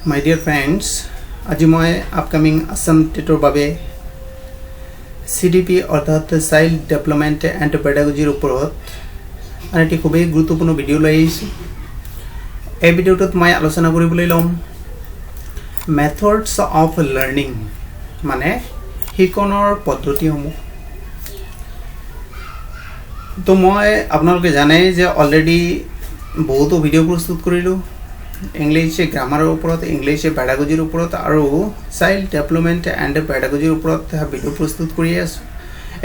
My dear friends, আজি মই upcoming Assam টেটৰ বাবে CDP অৰ্থাৎ চাইল্ড ডেভেলপমেন্ট এণ্ড পেডাগজিৰ ওপৰত আনটি খুবেই গুৰুত্বপূৰ্ণ ভিডিও লৈ আহিছো। এই ভিডিওটোত মই আলোচনা কৰিবলৈ ল'ম মেথডছ অফ লাৰ্নিং মানে শিকনৰ পদ্ধতিসমূহ। তো মই আপোনালোকে জানে যে অলৰেডি বহুতো ভিডিও প্ৰস্তুত কৰিলো ইংলিশ গ্ৰামাৰৰ ওপৰত, ইংলিশ পেডাগজিৰ ওপৰত আৰু চাইল্ড ডেভেলপমেন্ট এণ্ড পেডাগজিৰ ওপৰত ভিডিও প্ৰস্তুত কৰি আছো।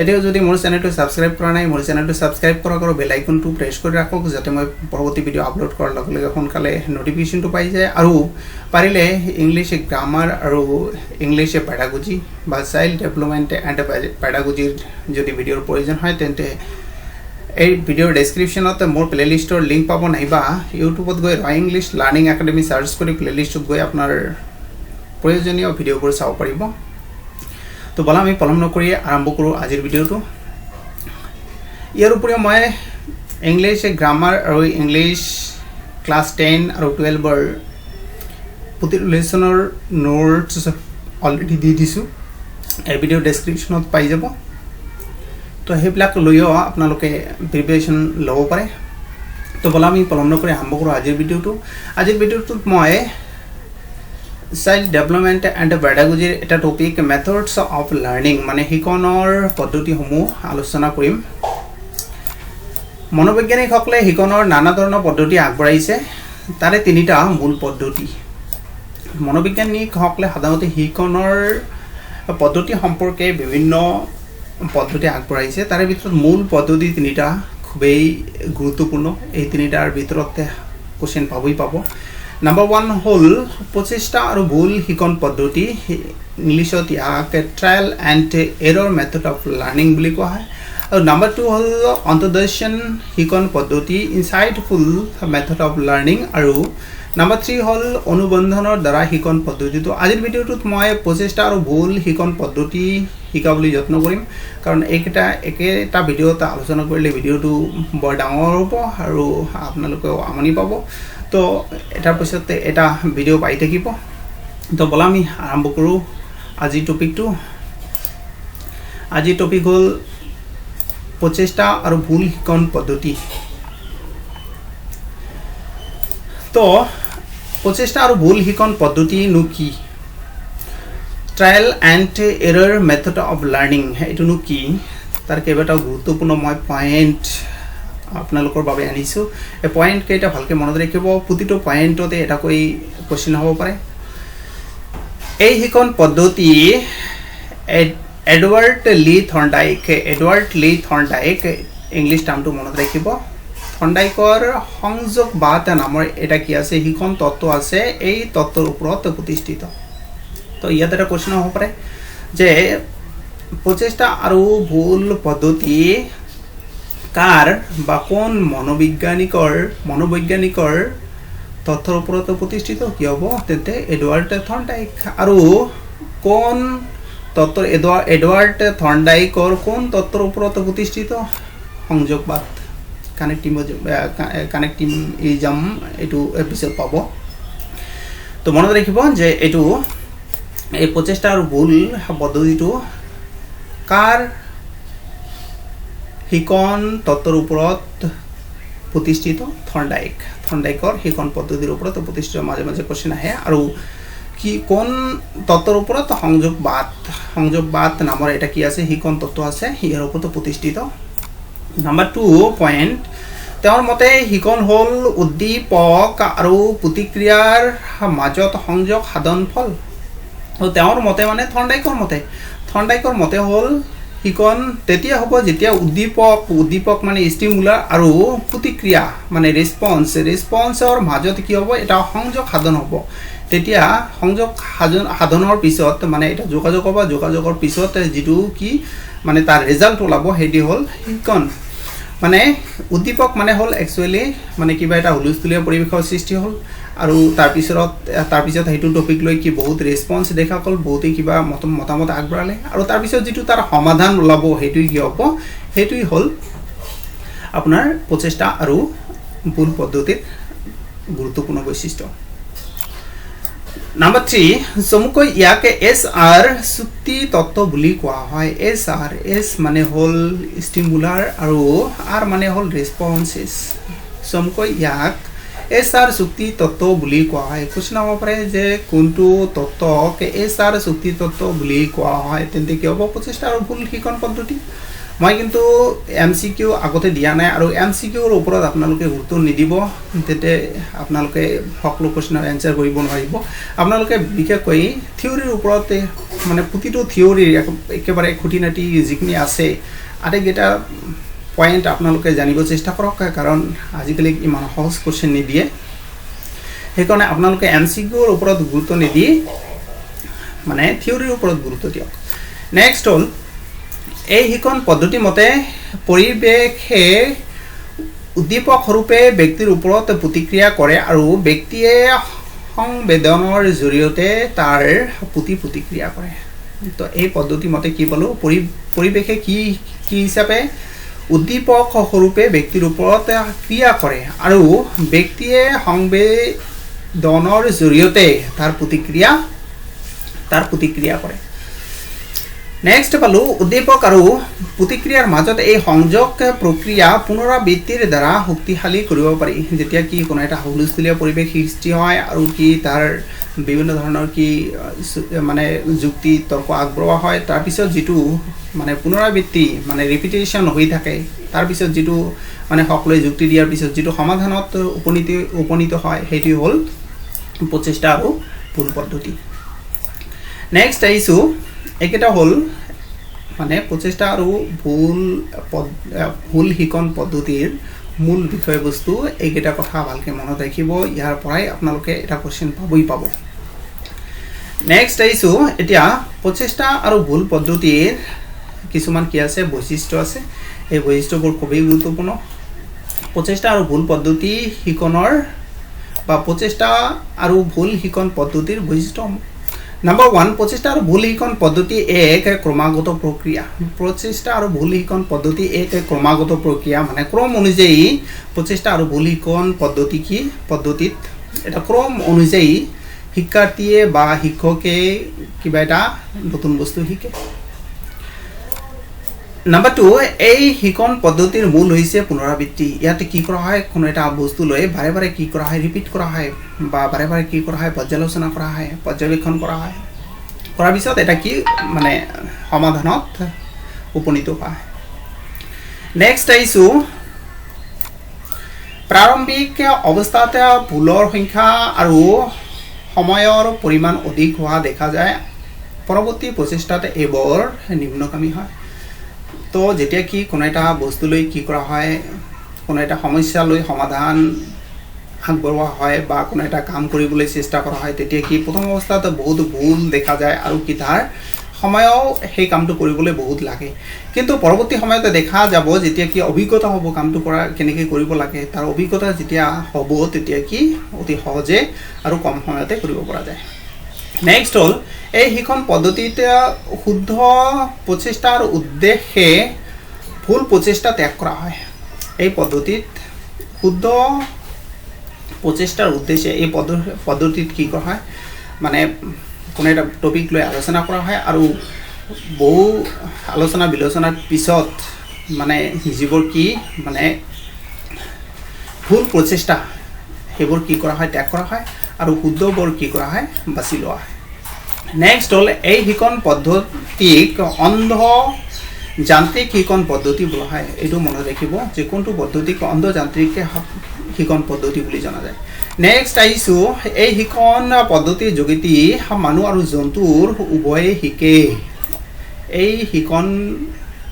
এতিয়াও যদি মোৰ চেনেলটো সাবস্ক্ৰাইব কৰা নাই, মোৰ চেনেলটো সাবস্ক্ৰাইব কৰক আৰু বেল আইকনটো প্ৰেছ কৰি ৰাখক যাতে মই পৰৱৰ্তী ভিডিও আপলোড কৰাৰ লগে লগে সোনকালে নোটিফিকেশনটো পাই যায়। আৰু পাৰিলে ইংলিশ গ্ৰামাৰ আৰু ইংলিশ পেডাগজি বা চাইল্ড ডেভেলপমেন্ট এণ্ড পেডাগজিৰ যদি ভিডিওৰ প্ৰয়োজন হয় তেন্তে এই ভিডিওৰ ডেসক্ৰিপশনত মোৰ প্লেলিষ্টৰ লিংক পাব, নাইবা ইউটিউবত গৈ ৰয় ইংলিশ লাৰ্নিং একাডেমি সাৰ্চ কৰি প্লেলিষ্টত গৈ আপোনাৰ প্ৰয়োজনীয় ভিডিওবোৰ চাব পাৰিব। তো বলা আমি পলম নকৰি আৰম্ভ কৰোঁ আজিৰ ভিডিওটো। ইয়াৰ উপৰিও মই ইংলিশ গ্ৰামাৰ আৰু ইংলিশ ক্লাছ 10 আৰু 12ৰ প্ৰতিটো লেসনৰ নোটছ অলৰেডি দি দিছোঁ, এই ভিডিও ডেসক্ৰিপশনত পাই যাব। তো সেইবিলাক লৈও আপোনালোকে প্ৰিপাৰেশ্যন ল'ব পাৰে। তো বলা আমি পলম নকৰি আৰম্ভ কৰোঁ আজিৰ ভিডিওটো। আজিৰ ভিডিওটোত মই চাইল্ড ডেভেলপমেন্ট এণ্ড পেডাগজিৰ এটা টপিক মেথডছ অফ লাৰ্নিং মানে শিকনৰ পদ্ধতিসমূহ আলোচনা কৰিম। মনোবৈজ্ঞানিকসকলে শিকনৰ নানা ধৰণৰ পদ্ধতি আগবঢ়াইছে, তাৰে তিনিটা মূল পদ্ধতি। মনোবৈজ্ঞানিকসকলে সাধাৰণতে শিকনৰ পদ্ধতি সম্পৰ্কে বিভিন্ন পদ্ধতি আগবঢ়াইছে, তাৰে ভিতৰত মূল পদ্ধতি তিনিটা খুবেই গুৰুত্বপূৰ্ণ। এই তিনিটাৰ ভিতৰত কোশ্চেন পাবই পাব। নাম্বাৰ 1 হ'ল প্ৰচেষ্টা আৰু ভুল শিকন পদ্ধতি, ইংলিছত ইয়াক trial and error method of learning বুলি কোৱা হয়। আৰু নাম্বাৰ 2 হ'ল অন্তৰ্দৰ্শন শিকন পদ্ধতি, ইনচাইটফুল মেথড অফ লাৰ্নিং। আৰু নাম্বাৰ 3 হ'ল অনুবন্ধনৰ দ্বাৰা শিকন পদ্ধতি। তো আজিৰ ভিডিওটোত মই প্ৰচেষ্টা আৰু ভুল শিকন পদ্ধতি শিকাবলৈ যত্ন কৰিম, কাৰণ একেটা ভিডিওত আলোচনা কৰিলে ভিডিওটো বৰ ডাঙৰ হ'ব আৰু আপোনালোকেও আমনি পাব। তো এটাৰ পিছতে এটা ভিডিও পাই থাকিব। তো বলা আমি আৰম্ভ কৰোঁ আজিৰ টপিকটো। আজিৰ টপিক হ'ল প্ৰচেষ্টা আৰু ভুল শিকন পদ্ধতি। তো প্ৰচেষ্টা আৰু ভুল শিকন পদ্ধতিনো কি? Trial and error method of learning এইটোনো কি? তাৰ কেইবাটাও গুৰুত্বপূৰ্ণ মই পইণ্ট আপোনালোকৰ বাবে আনিছোঁ। এই পইণ্ট কেইটা ভালকৈ মনত ৰাখিব, প্ৰতিটো পইণ্টতে এটাকৈ কোশ্চেন হ'ব পাৰে। এই শিকন পদ্ধতি এডৱাৰ্ড লি থৰ্ণ্ডাইক ইংলিছ টাৰ্মটো মনত ৰাখিব। থৰ্ণ্ডাইকৰ সংযোগবাদ নামৰ এটা কি আছে, শিকন তত্ত্ব আছে, এই তত্ত্বৰ ওপৰত প্ৰতিষ্ঠিত। তো ইয়াত এটা কোশ্চেন হ'ব পাৰে যে প্ৰচেষ্টা আৰু ভুল পদ্ধতি কাৰ বা কোন মনোবৈজ্ঞানিকৰ তথ্যৰ ওপৰত প্ৰতিষ্ঠিত? কি হ'ব তেন্তে এডৱাৰ্ড থৰ্ণ্ডাইক। আৰু কোন তত্ত্বৰ এডৱাৰ্ড থৰ্ণ্ডাইকৰ কোন তত্ত্বৰ ওপৰত প্ৰতিষ্ঠিত? সংযোগবাদ, কানেক্টিভিজম, এইটো পিছত পাব। তো মনত ৰাখিব যে এই প্ৰচেষ্টা আৰু ভুল পদ্ধতিটো কাৰ শিকন তত্ত্বৰ ওপৰত প্ৰতিষ্ঠিত? থৰ্ণ্ডাইকৰ শিকন পদ্ধতিৰ ওপৰত প্ৰতিষ্ঠিত। মাজে মাজে কোশ্চেন আহে। আৰু কি কোন তত্ত্বৰ ওপৰত? সংযোগবাদ নামৰ এটা কি আছে, শিকন তত্ত্ব আছে, ইয়াৰ ওপৰত প্ৰতিষ্ঠিত। নাম্বাৰ 2 পইণ্ট, তেওঁৰ মতে শিকন হ'ল উদ্দীপক আৰু প্ৰতিক্ৰিয়াৰ মাজত সংযোগ সাধন ফল। তেওঁৰ মতে মানে থৰ্ণ্ডাইকৰ মতে হ'ল শিকন তেতিয়া হ'ব যেতিয়া উদ্দীপক মানে ষ্টিমুলাৰ আৰু প্ৰতিক্ৰিয়া মানে ৰেছপন্সৰ মাজত কি হ'ব, এটা সংযোগ সাধন হ'ব। তেতিয়া সংযোগ সাধনৰ পিছত মানে এটা যোগাযোগ হ'ব, যোগাযোগৰ পিছত যিটো কি মানে তাৰ ৰিজাল্ট ওলাব সেইটো হ'ল শিকন। মানে উদ্দীপক মানে হ'ল একচুৱেলি মানে কিবা এটা হুলস্থুলীয়া পৰিৱেশৰ সৃষ্টি হ'ল, আৰু তাৰপিছত সেইটো টপিক লৈ কি বহুত ৰেছপন্স দেখা গ'ল, বহুতে কিবা মতামত আগবঢ়ালে, আৰু তাৰপিছত যিটো তাৰ সমাধান ওলাব সেইটোৱে কি হ'ব, সেইটোৱে হ'ল আপোনাৰ প্ৰচেষ্টা আৰু ভুল পদ্ধতিৰ গুৰুত্বপূৰ্ণ বৈশিষ্ট্য। নাম্বাৰ 3 চমুকৈ ইয়াকে SR চুক্তি তত্ত্ব বুলি কোৱা হয় SR S মানে হল ষ্টিমুলাৰ আৰু R মানে হল ৰেসপন্সেস চমুকৈ ইয়াক SR চুক্তি তত্ত্ব বুলি কোৱা হয় কোশ্চন হ'ব পাৰে যে কোনটো তত্ত্বক SR চুক্তি তত্ত্ব বুলি কোৱা হয় তেন্তে কি হ'ব প্ৰচেষ্টা আৰু ভুল শিকন পদ্ধতি মই কিন্তু MCQ আগতে দিয়া নাই আৰু MCQ ৰ ওপৰত আপোনালোকে গুৰুত্ব নিদিব তেতে আপোনালোকে সকলো কোশ্চনৰ এনসাৰ কৰিব নোৱাৰিব আপোনালোকে বিশেষকৈ থিওৰিৰ ওপৰত মানে প্ৰতিটো থিওৰি একেবাৰে খুঁটিনাটি যিখিনি আছে আটাইকেইটা পয়েন্ট আপোনালোকে জানিব চেষ্টা কৰক কাৰণ আজিকালি ইমান সহজ কোশ্চন নিদিয়ে সেইকাৰণে আপোনালোকে MCQ ৰ ওপৰত গুৰুত্ব নিদি মানে থিওৰিৰ ওপৰত গুৰুত্ব দিয়ক নেক্সট হল এই শিকন পদ্ধতি মতে পৰিবেশে উদ্দীপক ৰূপে ব্যক্তিৰ ওপৰত প্ৰতিক্ৰিয়া কৰে আৰু ব্যক্তিয়ে সংবেদনৰ জৰিয়তে তাৰ প্ৰতিক্ৰিয়া কৰে তো এই পদ্ধতি মতে কি বলো পৰিবেশে কি হিচাপে উদ্দীপক ৰূপে ব্যক্তিৰ ওপৰত ক্ৰিয়া কৰে আৰু ব্যক্তিয়ে সংবেদনৰ জৰিয়তে তাৰ প্ৰতিক্ৰিয়া কৰে নেক্সট পালো উদ্দীপক আৰু প্ৰতিক্ৰিয়াৰ মাজত এই সংযোগ প্ৰক্ৰিয়া পুনৰাবৃত্তিৰ দ্বাৰা শক্তিশালী কৰিব পাৰি যেতিয়া কি কোনো এটা হুলস্থুলীয়া পৰিবেশ সৃষ্টি হয় আৰু কি তাৰ বিভিন্ন ধৰণৰ কি মানে যুক্তি তৰ্ক আগবঢ়োৱা হয় তাৰ পিছত যেটো মানে পুনৰাবৃত্তি মানে ৰিপিটেশন হৈ থাকে তাৰ পিছত যেটো মানে সকলোৱে যুক্তি দিয়াৰ পিছত যেটো সমাধানত উপনীত হয় হেতু হল প্ৰচেষ্টা আৰু ভুল পদ্ধতি নেক্সট আইছো একেটা হল মানে প্ৰচেষ্টা আৰু ভুল শিকন পদ্ধতিৰ মূল বিষয়বস্তু এইকেইটা কথা ভালকে মনত ৰাখিব ইয়াৰ পৰাই আপোনালোকে এটা কোশ্চেন পাব নেক্সট আইছো এতিয়া প্ৰচেষ্টা আৰু ভুল পদ্ধতিৰ কিছুমান কি আছে বৈশিষ্ট্য আছে এই বৈশিষ্ট্যবোৰ খুবই গুৰুত্বপূৰ্ণ প্ৰচেষ্টা আৰু ভুল পদ্ধতি শিকনৰ বা প্ৰচেষ্টা আৰু ভুল শিকন পদ্ধতিৰ বৈশিষ্ট্য Number 1 প্ৰচেষ্টা আৰু ভুল শিকন পদ্ধতি এক ক্ৰমাগত প্ৰক্ৰিয়া প্ৰচেষ্টা আৰু ভুল শিকন পদ্ধতি এক ক্ৰমাগত প্ৰক্ৰিয়া মানে ক্ৰম অনুযায়ী প্ৰচেষ্টা আৰু ভুল শিকন পদ্ধতি কি পদ্ধতিত এটা ক্ৰম অনুযায়ী শিক্ষাৰ্থীয়ে বা শিক্ষকে কিবা এটা নতুন বস্তু শিকে Number 2 এই শিকন পদ্ধতিৰ মূল হৈছে পুনৰাবৃত্তি ইয়াতে কি কৰা হয় কোনো এটা বস্তু লৈ বাৰে বাৰে কি কৰা হয় ৰিপিট কৰা হয় বা বাৰে বাৰে কি কৰা হয় পৰ্যালোচনা কৰা হয় পৰ্যবেক্ষণ কৰা হয় কৰাৰ পিছত এটা কি মানে সমাধানত উপনীত হয় নেক্সট আইছো প্ৰাৰম্ভিক অৱস্থাত ভুলৰ সংখ্যা আৰু সময়ৰ পৰিমাণ অধিক হোৱা দেখা যায় পৰৱৰ্তী প্ৰচেষ্টাত এইবোৰ নিম্নগামী হয় তো যেতিয়া কি কোনো এটা বস্তু লৈ কি কৰা হয় কোনো এটা সমস্যা লৈ সমাধান আগবঢ়োৱা হয় বা কোনো এটা কাম কৰিবলৈ চেষ্টা কৰা হয় তেতিয়া কি প্ৰথম অৱস্থাত বহুত ভুল দেখা যায় আৰু কি তাৰ সময়ও সেই কামটো কৰিবলৈ বহুত লাগে কিন্তু পৰৱৰ্তী সময়ত দেখা যাব যেতিয়া কি অভিজ্ঞতা হ'ব কামটো কৰা কেনেকৈ কৰিব লাগে তাৰ অভিজ্ঞতা যেতিয়া হ'ব তেতিয়া কি অতি সহজে আৰু কম সময়তে কৰিব পৰা যায় নেক্সট হল এই শিকন পদ্ধতিতে শুদ্ধ প্ৰচেষ্টাৰ উদ্দেশ্যে ভুল প্ৰচেষ্টা ত্যাগ কৰা হয় এই পদ্ধতিত শুদ্ধ প্ৰচেষ্টাৰ উদ্দেশ্যে এই পদ্ধতিত কি কৰা হয় মানে কোনো এটা টপিক লৈ আলোচনা কৰা হয় আৰু বহু আলোচনা বিলোচনাৰ পিছত মানে যিবোৰ কি মানে ভুল প্ৰচেষ্টা সেইবোৰ কি কৰা হয় ত্যাগ কৰা হয় আৰু শুদ্ধবোৰ কি কৰা হয় বাছি লোৱা হয় নেক্সট হল এই শিকন পদ্ধতিক অন্ধ যান্ত্ৰিক শিকন পদ্ধতি বোলা হয় এইটো মনত ৰাখিব যে কোনটো পদ্ধতিক অন্ধ যান্ত্ৰিক শিকন পদ্ধতি বুলি জনা যায় নেক্সট আইছো এই শিকন পদ্ধতিৰ যোগেদি মানুহ আৰু জন্তুৰ উভয়ে শিকে এই শিকন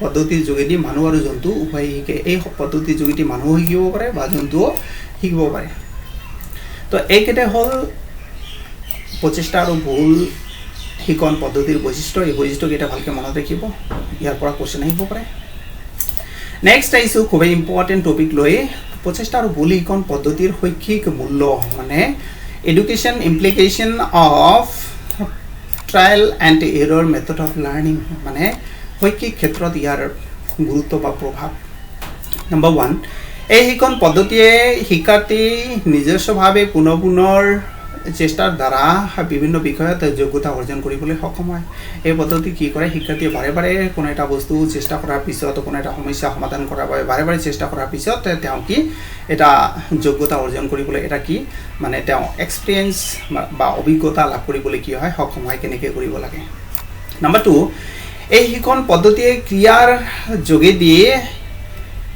পদ্ধতিৰ যোগেদি মানুহ আৰু জন্তু উভয়ে শিকে এই পদ্ধতিৰ যোগেদি মানুহ শিকিব পাৰে বা জন্তুও শিকিব পাৰে তো এইকেইটা হল প্ৰচেষ্টা আৰু ভুল শিকন পদ্ধতিৰ বৈশিষ্ট্য এই বৈশিষ্ট্যকেইটা ভালকে মনত ৰাখিব ইয়াৰ পৰা কোশ্চেন আহিব পাৰে নেক্সট আইছো খুব ইম্পৰ্টেন্ট টপিক লৈ প্ৰচেষ্টা আৰু ভুল শিকন পদ্ধতিৰ শৈক্ষিক মূল্য মানে education implication of trial and error method of learning মানে শৈক্ষিক ক্ষেত্ৰত ইয়াৰ গুৰুত্ব বা প্ৰভাৱ নম্বৰ 1 এই শিকন পদ্ধতিয়ে শিক্ষাৰ্থী নিজস্বভাৱে পুনৰ চেষ্টাৰ দ্বাৰা বিভিন্ন বিষয়ত যোগ্যতা অৰ্জন কৰিবলৈ সক্ষম হয় এই পদ্ধতি কি কৰে শিক্ষাৰ্থীয়ে বাৰে বাৰে কোনো এটা বস্তু চেষ্টা কৰাৰ পিছত কোনো এটা সমস্যা সমাধান কৰাৰ বাবে বাৰে বাৰে চেষ্টা কৰাৰ পিছত তেওঁ কি এটা যোগ্যতা অৰ্জন কৰিবলৈ এটা কি মানে তেওঁ এক্সপেৰিয়েন্স বা অভিজ্ঞতা লাভ কৰিবলৈ কি হয় সক্ষম হয় কেনেকৈ কৰিব লাগে নাম্বাৰ 2 এই শিক্ষণ পদ্ধতিয়ে ক্ৰিয়াৰ যোগেদি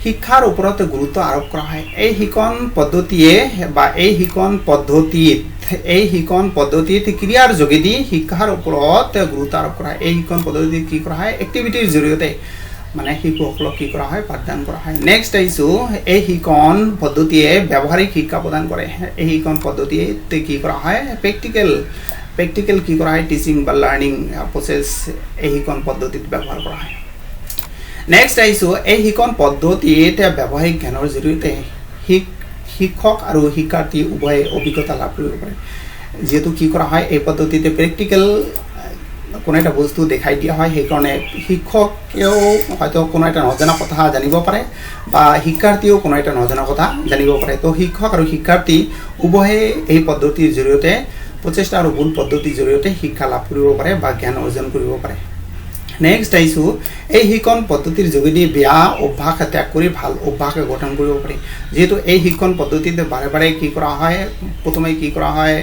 শিক্ষাৰ ওপৰত গুৰুত্ব আৰোপ কৰা হয় এই শিক্ষণ পদ্ধতিয়ে বা এই শিক্ষণ পদ্ধতিত ক্ৰিয়াৰ যোগেদি শিক্ষাৰ ওপৰত গুৰুত্ব আৰোপ কৰা হয় এই শিক্ষণ পদ্ধতিত কি কৰা হয় এক্টিভিটিৰ জৰিয়তে মানে শিশুসকলক কি কৰা হয় পাঠদান কৰা হয় নেক্সট আইছো এই শিক্ষণ পদ্ধতিয়ে ব্যৱহাৰিক শিক্ষা প্ৰদান কৰে এই শিক্ষণ পদ্ধতিতে কি কৰা হয় প্ৰেক্টিকেল কি কৰা হয় টিচিং বা লাৰ্নিং প্ৰসেস এই শিক্ষণ পদ্ধতিত ব্যৱহাৰ কৰা হয় নেক্সট আইছো এই শিক্ষণ পদ্ধতিত ব্যৱহাৰিক জ্ঞানৰ জৰিয়তে শিক্ষক আৰু শিক্ষাৰ্থী উভয়ে অভিজ্ঞতা লাভ কৰিব পাৰে যেহেতু কি কৰা হয় এই পদ্ধতিতে প্ৰেক্টিকেল কোনো এটা বস্তু দেখাই দিয়া হয় সেই কাৰণে শিক্ষকেও হয়তো কোনো এটা নজনা কথা জানিব পাৰে বা শিক্ষাৰ্থীও কোনো এটা নজনা কথা জানিব পাৰে তো শিক্ষক আৰু শিক্ষাৰ্থী উভয়ে এই পদ্ধতিৰ জৰিয়তে প্ৰচেষ্টা আৰু ভুল পদ্ধতিৰ জৰিয়তে শিক্ষা লাভ কৰিব পাৰে বা জ্ঞান অৰ্জন কৰিব পাৰে নেক্সট আইছো এই শিক্ষণ পদ্ধতিৰ যোগেদি বেয়া অভ্যাস ত্যাগ কৰি ভাল অভ্যাস গঠন কৰিব পাৰি যেহেতু এই শিক্ষণ পদ্ধতিতে বাৰে বাৰে কি কৰা হয় প্ৰথমে কি কৰা হয়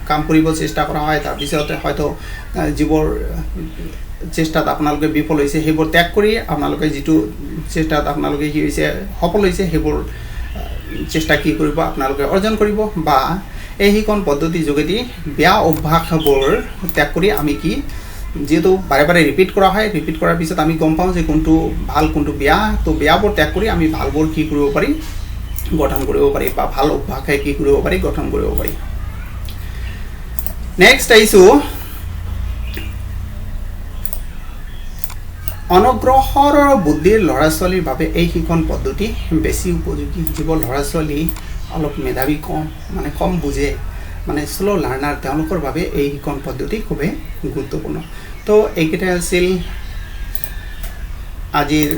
কাম কৰিব চেষ্টা কৰা হয় তাৰ পিছত হয়তো যিবোৰ চেষ্টাত আপোনালোকে বিফল হৈছে সেইবোৰ ত্যাগ কৰি আপোনালোকে যিটো চেষ্টাত আপোনালোকে কি হৈছে সফল হৈছে সেইবোৰ চেষ্টা কি কৰিব আপোনালোকে অৰ্জন কৰিব বা এই শিক্ষণ পদ্ধতিৰ যোগেদি বেয়া অভ্যাসবোৰ ত্যাগ কৰি আমি কি যেহেতু বাৰে বাৰে ৰিপিট কৰা হয় ৰিপিট কৰাৰ পিছত আমি গম পাওঁ যে কোনটো ভাল কোনটো বেয়া তো বেয়াবোৰ ত্যাগ কৰি আমি ভালবোৰ কি কৰিব পাৰি গঠন কৰিব পাৰি বা ভাল অভ্যাসে কি কৰিব পাৰি গঠন কৰিব পাৰি নেক্সট আইছো অনগ্ৰসৰ বুদ্ধিৰ ল'ৰা ছোৱালীৰ বাবে এই শিক্ষণ পদ্ধতি বেছি উপযোগী যিবোৰ ল'ৰা ছোৱালী অলপ মেধাৱী কম বুজে মানে স্লো লাৰ্নাৰ তেওঁলোকৰ বাবে এই শিক্ষণ পদ্ধতি খুবেই গুৰুত্বপূৰ্ণ তো এইকেইটা আছিল আজিৰ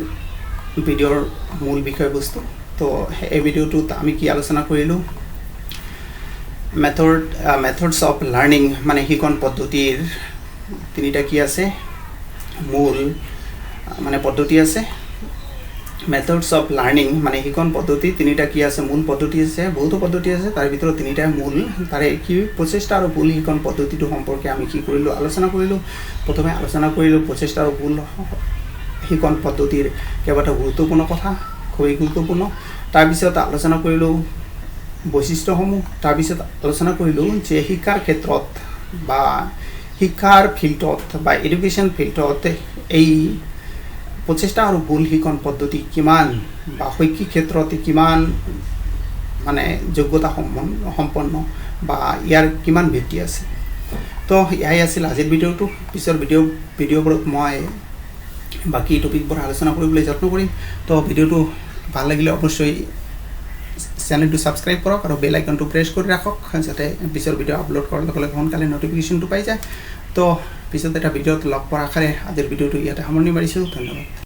ভিডিঅ'ৰ মূল বিষয়বস্তু তো এই ভিডিঅ'টোত আমি কি আলোচনা কৰিলোঁ মেথডছ অফ লাৰ্নিং মানে শিক্ষণ পদ্ধতিৰ তিনিটা কি আছে মূল মানে পদ্ধতি আছে মেথডছ অফ লাৰ্নিং মানে শিক্ষণ পদ্ধতি তিনিটা কি আছে মূল পদ্ধতি আছে বহুতো পদ্ধতি আছে তাৰ ভিতৰত তিনিটা মূল তাৰে কি প্ৰচেষ্টা আৰু ভুল শিক্ষণ পদ্ধতিটো সম্পৰ্কে আমি কি কৰিলোঁ আলোচনা কৰিলোঁ প্ৰথমে আলোচনা কৰিলোঁ প্ৰচেষ্টা আৰু ভুল শিক্ষণ পদ্ধতিৰ কেইবাটাও গুৰুত্বপূৰ্ণ কথা খুবেই গুৰুত্বপূৰ্ণ তাৰপিছত আলোচনা কৰিলোঁ বৈশিষ্ট্যসমূহ তাৰপিছত আলোচনা কৰিলোঁ যে শিক্ষাৰ ক্ষেত্ৰত বা শিক্ষাৰ ফিল্ডত বা এডুকেশ্যন ফিল্ডত এই প্ৰচেষ্টা আৰু ভুল শিক্ষণ পদ্ধতি কিমান বা শৈক্ষিক ক্ষেত্ৰত কিমান মানে যোগ্যতা সম্পন্ন বা ইয়াৰ কিমান ভিত্তি আছে তো এয়াই আছিল আজিৰ ভিডিঅ'টো পিছৰ ভিডিঅ'বোৰত মই বাকী টপিকবোৰ আলোচনা কৰিবলৈ যত্ন কৰিম তো ভিডিঅ'টো ভাল লাগিলে অৱশ্যই চেনেলটো ছাবস্ক্ৰাইব কৰক আৰু বেল আইকনটো প্ৰেছ কৰি ৰাখক যাতে পিছৰ ভিডিঅ' আপলোড কৰাৰ লগে লগে সোনকালে নটিফিকেশ্যনটো পাই যায় তো পিছত এটা ভিডিঅ'ত লগ পোৱাৰ আশাৰে আজিৰ ভিডিঅ'টো ইয়াতে সামৰণি মাৰিছোঁ ধন্যবাদ